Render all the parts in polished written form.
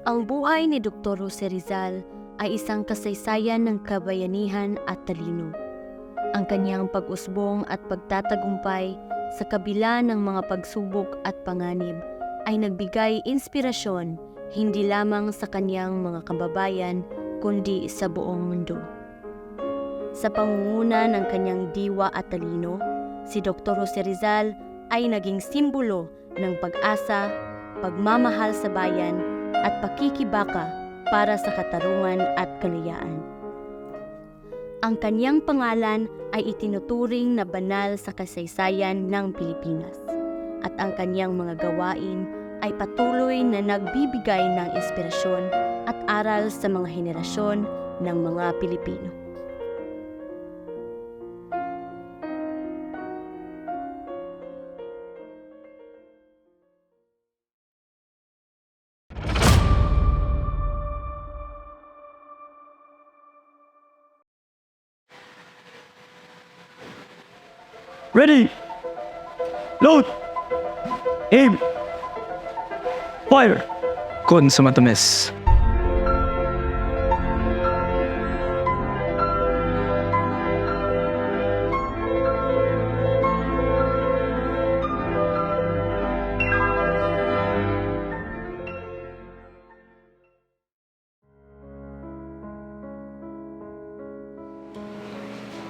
Ang buhay ni Dr. Jose Rizal ay isang kasaysayan ng kabayanihan at talino. Ang kanyang pag-usbong at pagtatagumpay sa kabila ng mga pagsubok at panganib ay nagbigay inspirasyon hindi lamang sa kanyang mga kababayan kundi sa buong mundo. Sa pangunguna ng kanyang diwa at talino, si Dr. Jose Rizal ay naging simbolo ng pag-asa, pagmamahal sa bayan at pakikibaka para sa katarungan at kalayaan. Ang kanyang pangalan ay itinuturing na banal sa kasaysayan ng Pilipinas at ang kanyang mga gawain ay patuloy na nagbibigay ng inspirasyon at aral sa mga henerasyon ng mga Pilipino. Ready! Load! Aim! Fire! Kon sa matamis.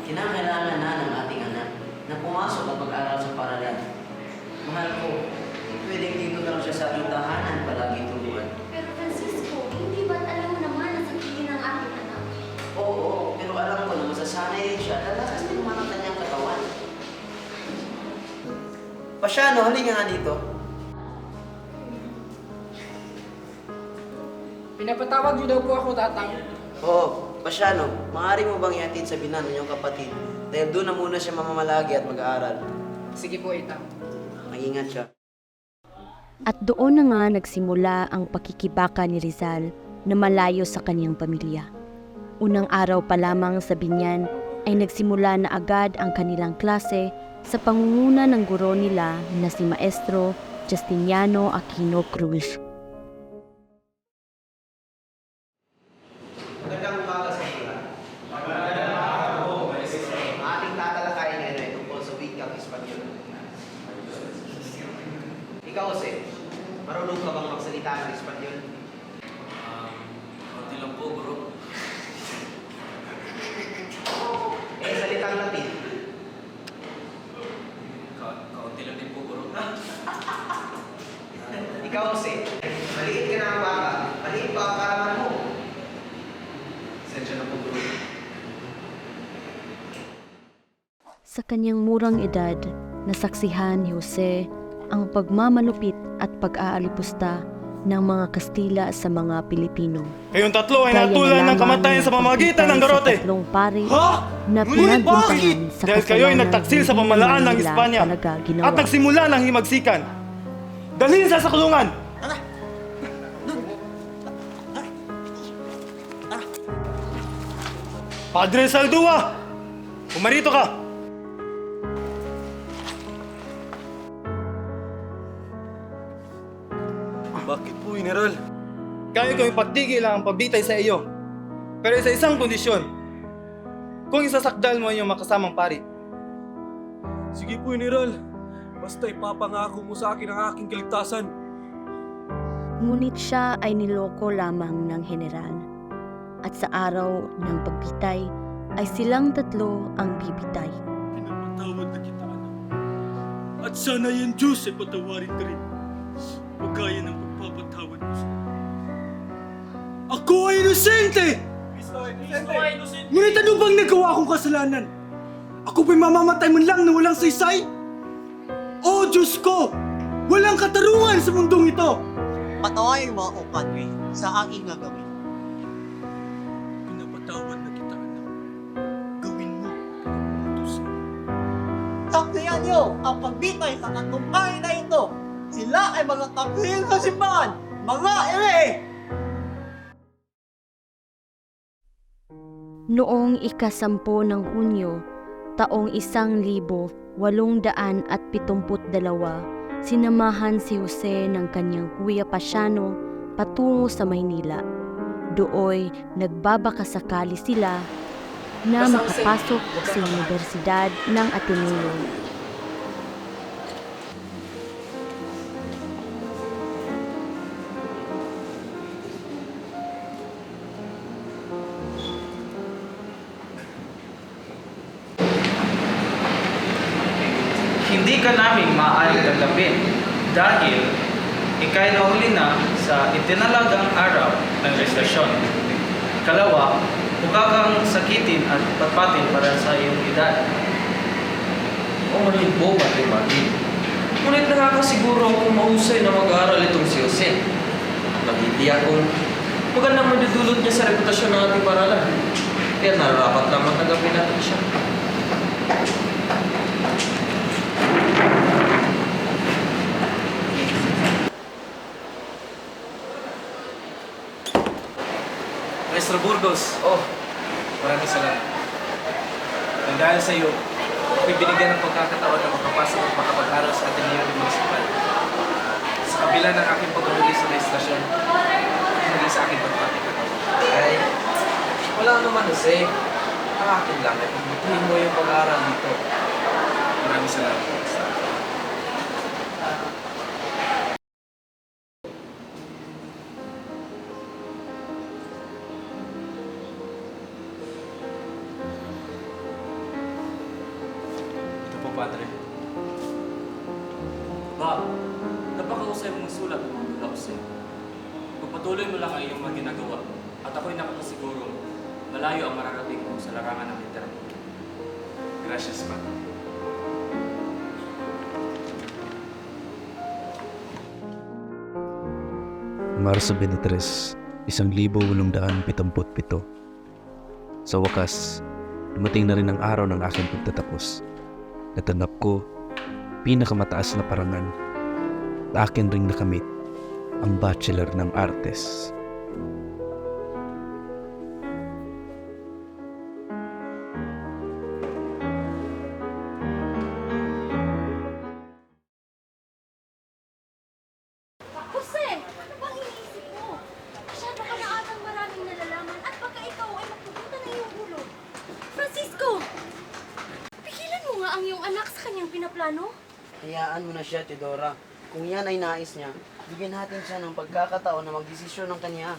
Kinakailangan na ng ating anak na pumasok at mag-aral sa paaralan. Mahal ko, pwedeng dito lang siya sa ating tahanan palagi turuan. Pero Francisco, hindi ba't alam mo naman na sakitin ang ating anak? Oo, pero alam ko na masasanay rin siya dahil lakas din naman ang kanyang katawan. Pasyano, halika nga dito. Pinapatawag niyo daw po ako, tatang. Oo, Pasyano, maaari mo bang ihatid sa binan ng iyong kapatid dahil doon na muna siya mamamalagi at mag-aaral. Sige po, itang. Mag-ingat siya. At doon na nga nagsimula ang pakikibaka ni Rizal na malayo sa kanyang pamilya. Unang araw pa lamang sa binyan ay nagsimula na agad ang kanilang klase sa pangunguna ng guro nila na si Maestro Justiniano Aquino Cruz. Magandang umaga sa inyo. Magandang umaga po. Ang ating tatalakayin ngayon ay tungkol sa wikang Espanyol. Ikaw, Jose, marunong ka bang magsalita ng Espanyol? Konti lang po, bro. Salitang Latin. Kaunti lang din po, bro. Ikaw, Jose, maliit ka na ang baka. Maliit pa ang karaman mo. Sensya na po, bro. Sa kanyang murang edad, nasaksihan ni Jose ang pagmamalupit at pag-aalipusta ng mga Kastila sa mga Pilipino. Kayong tatlo ay Gaya natulan na ng kamatayan lamang sa pamagitan ng sa garote. tatlong pari Ha? na Ngunit bakit? pinagbintangan sa Dahil kayo ay kasalanan nagtaksil sa hindi pamalaan ng nila Espanya talaga ginawa. at nagsimula ng himagsikan. Dalhin sa sakulungan! Padre Saldua! Pumarito ka! Bakit po, General? Kaya ko ipatigil ang pagbitay sa iyo. Pero sa isang kondisyon. Kung isasakdal mo ang iyong makasamang pari. Sige po, General. Basta ipapangako mo sa akin ang aking kaligtasan. Ngunit siya ay niloko lamang ng general. At sa araw ng pagbitay ay silang tatlo ang bibitay. Pinapatawad na kita, anak. At sana yung Diyos ay patawarin ka rin. Huwag gaya ng pagpapatawad mo sa Ako ay inosente! Ngunit ano bang nagawa kong kasalanan? Ako ba'y mamamatay man lang na walang saysay? O Diyos ko! Walang katarungan sa mundong ito! Patawarin mo ako, Padre, sa aking gagawin. Pinapatawad na kita, anak. Gawin mo ang utos. Saklihan niyo ang pagbitay sa tatlong hari na ito. Sila ay mga kapihin sa simbahan, mga ere! Noong ika-10 ng Hunyo, taong 1872, sinamahan si Jose ng kanyang kuya Pasyano patungo sa Maynila. Dooy nagbabakasakali sila na makapasok sa Universidad ng Ateneo. Hindi ka namin maaaring tanggapin dahil ikay nahuli na sa itinalagang araw ng restasyon. Kalawa, mukha kang sakitin at patpatin para sa iyong edad. Oo rin po, Padre Martin. Ngunit nakakasiguro akong mahusay na mag-aaral itong si Jose. Nagitiyak kong magandang madudulot niya sa reputasyon ng ating paralan. Kaya nararapat lamang tanggapin natin siya. Maestro Burgos, maraming salamat. Nang dahil sa iyo, ako'y binigyan ng pagkakataon na makapasok at makapag-aral sa Ateneo Municipal. Sa kabila ng aking pagkahuli sa registrasyon, hindi sa aking pagpapikatawan. Ay, wala naman Jose. Ang akin lang ay pagbutihin mo yung pag-aaral dito. Maraming salamat. Ito po, Padre. Ba, napakahusay mong sulat ng mga Jose. Pagpatuloy mo lang ang iyong mga ginagawa at ako'y nakakasiguro malayo ang mararating mo sa larangan ng literatura. Gracias, Padre. Marso 23, 1877. Sa wakas, dumating na rin ang araw ng aking pagtatapos. Natanggap ko, pinakamataas na parangal. At akin ring nakamit, ang Bachelor ng Artes. Jose, ano bang iniisip mo? Masyado ka na atang maraming nalalaman at baka ikaw ay magpupunta na iyong ulo. Francisco! Pigilan mo nga ang iyong anak sa kanyang pinaplano. Hayaan mo na siya, Teodora. Kung yan ay nais niya, bigyan natin siya ng pagkakataon na magdesisyon ng kanya.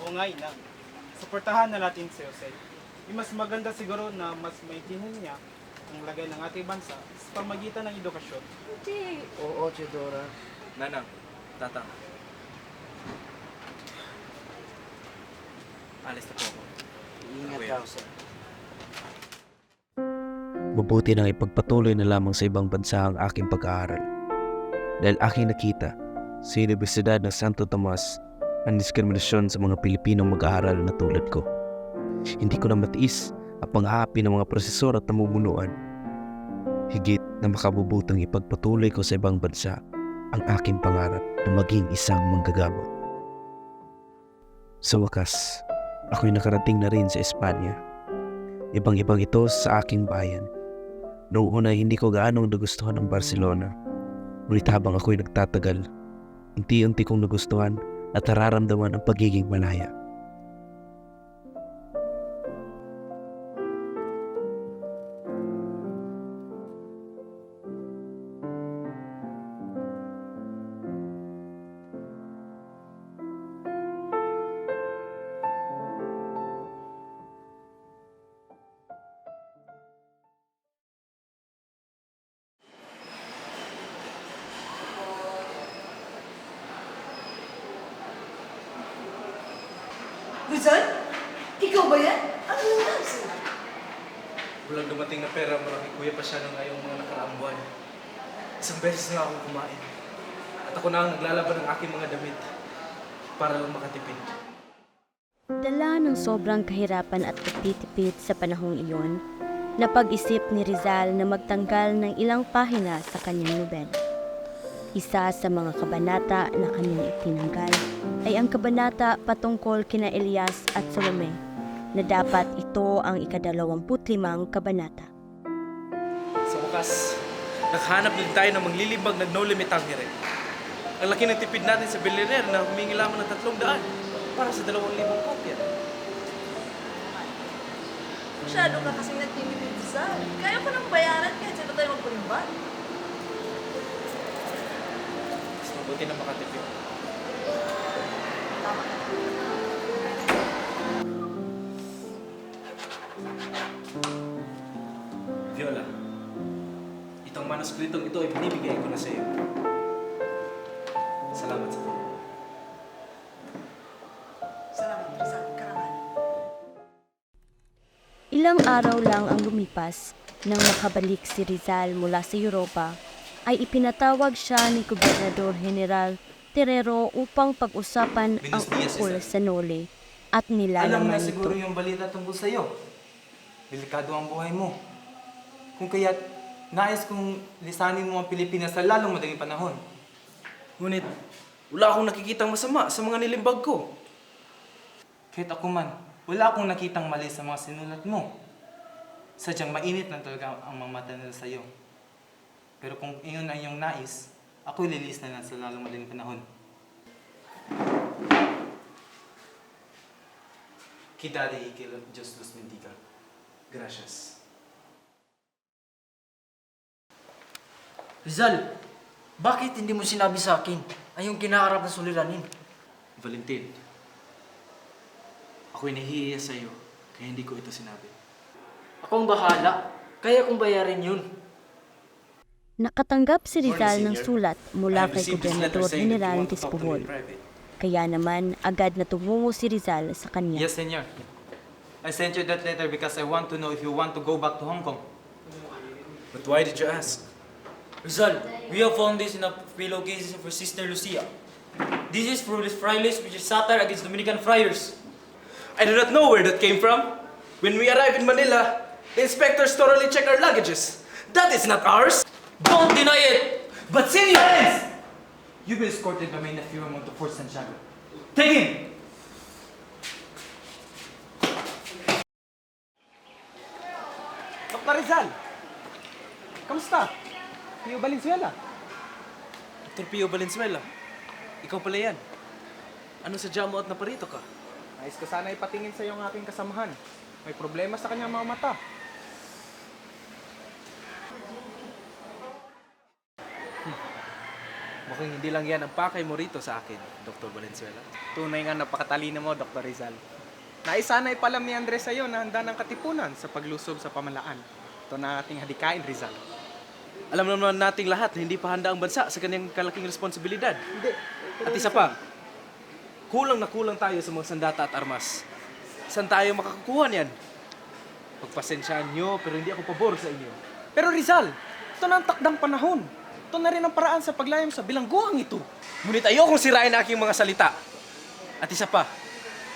Oo nga, Inang. Suportahan na natin si Jose. Mas maganda siguro na mas maintindihan niya ang lagay ng ating bansa sa pamagitan ng edukasyon. Hindi. Oo, Teodora. Nanang, tatang. Alis na po ako. Ingat Kuya. ka, Jose. Mabuti nang ipagpatuloy na lamang sa ibang bansa ang aking pag-aaral. Dahil aking nakita sa Universidad ng Santo Tomas ang diskriminasyon sa mga Pilipinong mag-aaral na tulad ko. Hindi ko na matiis ang pang-aapi ng mga prosesor at namumunuan. Higit na makabubutang ipagpatuloy ko sa ibang bansa ang aking pangarap na maging isang manggagamot. Sa wakas, ako'y nakarating na rin sa Espanya. Ibang-ibang ito sa aking bayan. Noong una hindi ko gaanong nagustuhan ang Barcelona. Ngunit habang ako'y nagtatagal, unti-unti kong nagustuhan at nararamdaman ang pagiging malaya. Rizal? Ikaw ba yan? Ano nangyari sa'yo? Walang dumating na pera mula kay Kuya pa siya nung ngayong mga nakaraang buwan. Isang beses na akong kumain. At ako na ang naglalaban ng aking mga damit para lang makatipid. Dala ng sobrang kahirapan at pagtitipid sa panahong iyon, napag-isip ni Rizal na magtanggal ng ilang pahina sa kanyang nobel. Isa sa mga kabanata na kanyang itinanggal ay ang kabanata patungkol kina Elias at Salome, na dapat ito ang ika-25 kabanata. Sa wakas, naghanap din tayo ng manglilibag ng no limit tangere. Ang laki ng tipid natin sa billionaire na humingi lamang ng 300 para sa 2,000 kopya. Masyado ka kasing nagtitipid sa. Kaya ko nang bayaran kahit sino tayo magpulimban. Mas mabuti na makatipid. Tama na. Viola, itong manuskritong ito ay binibigay ko na sa iyo. Salamat sa tulong. Salamat, Rizal. Karangal. Ilang araw lang ang lumipas nang makabalik si Rizal mula sa Europa ay ipinatawag siya ni Gobernador General Terrero upang pag-usapan ang Buenos dias, ukol Rizal. sa Nole at Alam mo nilalaman na siguro ito. yung balita tungkol sa'yo. Delikado ang buhay mo. Kung kaya't nais kong lisanin mo ang Pilipinas sa lalong madaling panahon. Ngunit, wala akong nakikitang masama sa mga nilimbag ko. Kahit ako man, wala akong nakitang mali sa mga sinulat mo. Sadyang mainit na talaga ang mga mata nila sa'yo. Pero kung iyon ay iyong nais, ako'y lilis na lang sa lalong madaling panahon. Kidade y que Dios los bendiga. Gracias. Rizal, bakit hindi mo sinabi sa akin ay yung kinaharap na suliranin? Valentin, ako'y nahihiya sa iyo, kaya hindi ko ito sinabi. Akong bahala. Kaya kong bayarin yun. Nakatanggap si Rizal Morning, ng Senior. sulat mula I have kay received this letter Gobernador saying that you General want to talk to me Tispobol. in private. Kaya naman agad na tumungo si Rizal sa kanya. Yes, Senor. I sent you that letter because I want to know if you want to go back to Hong Kong. But why did you ask? Rizal, we have found this in the pillowcases of our sister Lucia. This is for the frailes which is satire against Dominican friars. I do not know where that came from. When we arrived in Manila, the inspectors thoroughly checked our luggages. That is not ours. Don't deny it! But Senor! You've been escorted by my nephew among the Fort Santiago. Take him! Dr. Rizal! Kamusta? Pio Valenzuela? Dr. Pio Valenzuela, ikaw pala yan. Ano sa mo at naparito ka? Nais ko sana ipatingin sa iyo ang aking kasamahan. May problema sa kanyang mga mata. Mukhang hindi lang yan ang pakay mo rito sa akin, Dr. Valenzuela. Tunay nga napakatalino mo, Dr. Rizal. Nais sana ipalam ni Andres sa iyo na handa ng katipunan sa paglusob sa pamalaan. Ito na ating hadikain, Rizal. Alam naman nating lahat na hindi pa handa ang bansa sa kanyang kalaking responsibilidad. Hindi. At isa pa, kulang na kulang tayo sa mga sandata at armas. Saan tayo makakakuha niyan? Pagpasensyaan nyo, pero hindi ako pabor sa inyo. Pero Rizal, ito na ang takdang panahon. Ito na rin ang paraan sa paglayam sa bilangguang ito. Ngunit ayokong sirain ang aking mga salita. At isa pa,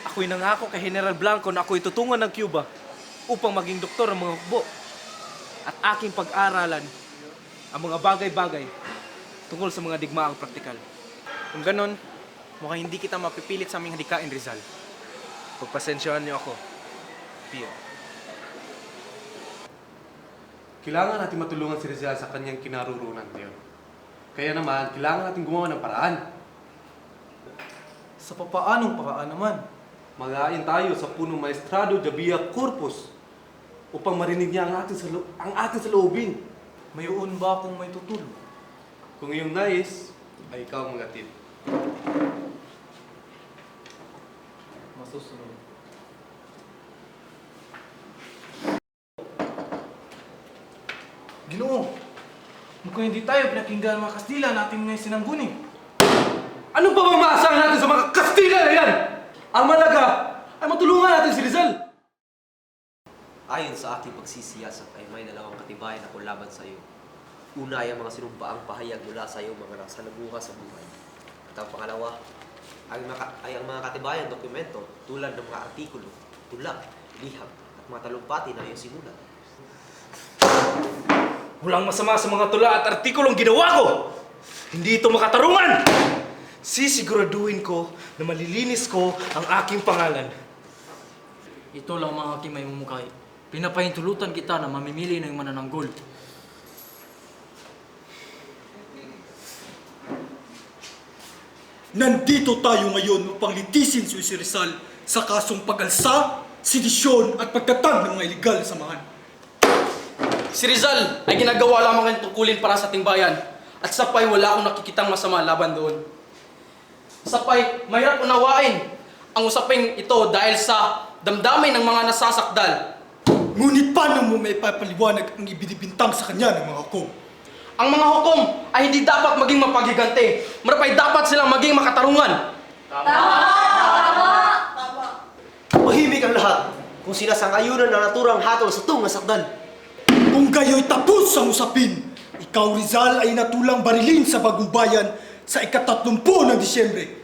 ako'y nangako kay General Blanco na ako'y tutungan ng Cuba upang maging doktor ng mga hukbo. At aking pag-aralan ang mga bagay-bagay tungkol sa mga digmaang praktikal. Kung ganon, mukhang hindi kita mapipilit sa aming hadikain, Rizal. Pagpasensyaan niyo ako, Pio. Kailangan natin matulungan si Rizal sa kanyang kinarurunan ngayon. Kaya naman, kailangan natin gumawa ng paraan. Sa papaanong paraan naman? Magain tayo sa punong Maestrado Jabia Corpus upang marinig niya ang ating saloobin. Mayroon ba akong may tutulong? Kung iyong nais, ay ikaw ang magatid. Masusunod. Ginoo, mukhang hindi tayo pinakinggan ng mga Kastila na ating mga sinanggunin. Ano pa bang maasahan natin sa mga Kastila na yan? Ang malaga ay matulungan natin si Rizal. Ayon sa aking pagsisiyasat ay may dalawang katibayan ako laban sa iyo. Una ay ang mga sinumpaang pahayag mula sa iyo mga nasa nabuha sa buhay. At ang pangalawa ay ang mga katibayan dokumento tulad ng mga artikulo, tula, liham at mga talumpati na iyong sinulat. Walang masama sa mga tula at artikulong ginawa ko! Hindi ito makatarungan! Sisiguraduhin ko na malilinis ko ang aking pangalan. Ito lang mga aking may mumukay. Pinapahintulutan kita na mamimili ng manananggol. Nandito tayo ngayon upang litisin si Jose Rizal sa kasong pag-alsa, sedisyon at pagtatag ng mga iligal na samahan. Si Rizal ay ginagawa lamang ng tungkulin para sa ating bayan at sapay wala akong nakikitang masama laban doon. Sapay, mahirap unawain ang usaping ito dahil sa damdamin ng mga nasasakdal. Ngunit paano mo may papaliwanag ang ibinibintang sa kanya ng mga hukom? Ang mga hukom ay hindi dapat maging mapagigante. Marapay dapat silang maging makatarungan. Mahimik ang lahat kung sinasangayunan na naturang hatol sa tunga sakdal. Kung gayo'y tapos ang usapin, ikaw Rizal ay natulang barilin sa Bagong Bayan sa ika-30 ng Disyembre.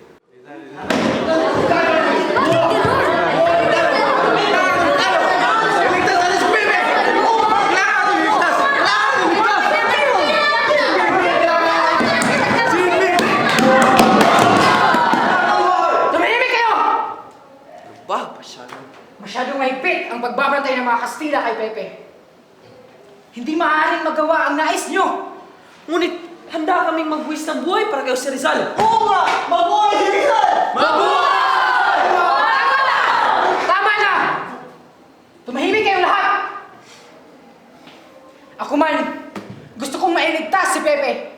Tumahimik kayo! Ba, pasyado. Masyadong mahigpit ang pagbabantay ng mga Kastila kay Pepe. Hindi maaaring magawa ang nais nyo. Ngunit handa kaming magbuwis ng buhay para kay Jose Rizal. Oo nga! Mabuhay si Rizal! Tama na! Tumahimik kayo lahat! Ako man, gusto kong mailigtas si Pepe.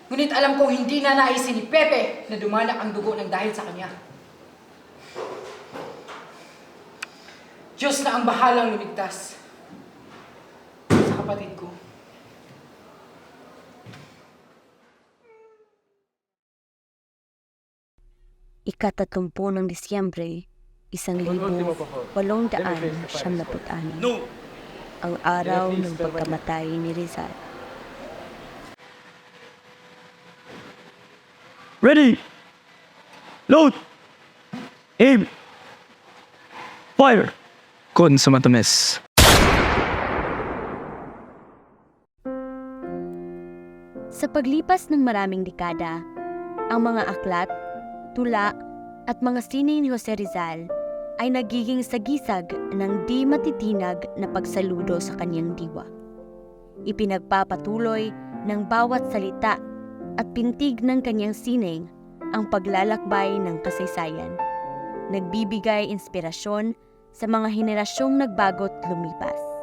Ngunit alam kong hindi na naisin ni Pepe na dumanak ang dugo ng dahil sa kanya. Diyos na ang bahalang lumigtas sa kapatid ko. Ika-30 ng Disyembre, 1876. No! Ang araw ng pagkamatay ni Rizal. Ready! Load! Aim! Fire! Kon sa matamis. Sa paglipas ng maraming dekada, ang mga aklat, tula at mga sining ni Jose Rizal ay nagiging sagisag ng di matitinag na pagsaludo sa kanyang diwa. Ipinagpapatuloy ng bawat salita at pintig ng kanyang sining ang paglalakbay ng kasaysayan. Nagbibigay inspirasyon sa mga henerasyong nagbago't lumipas.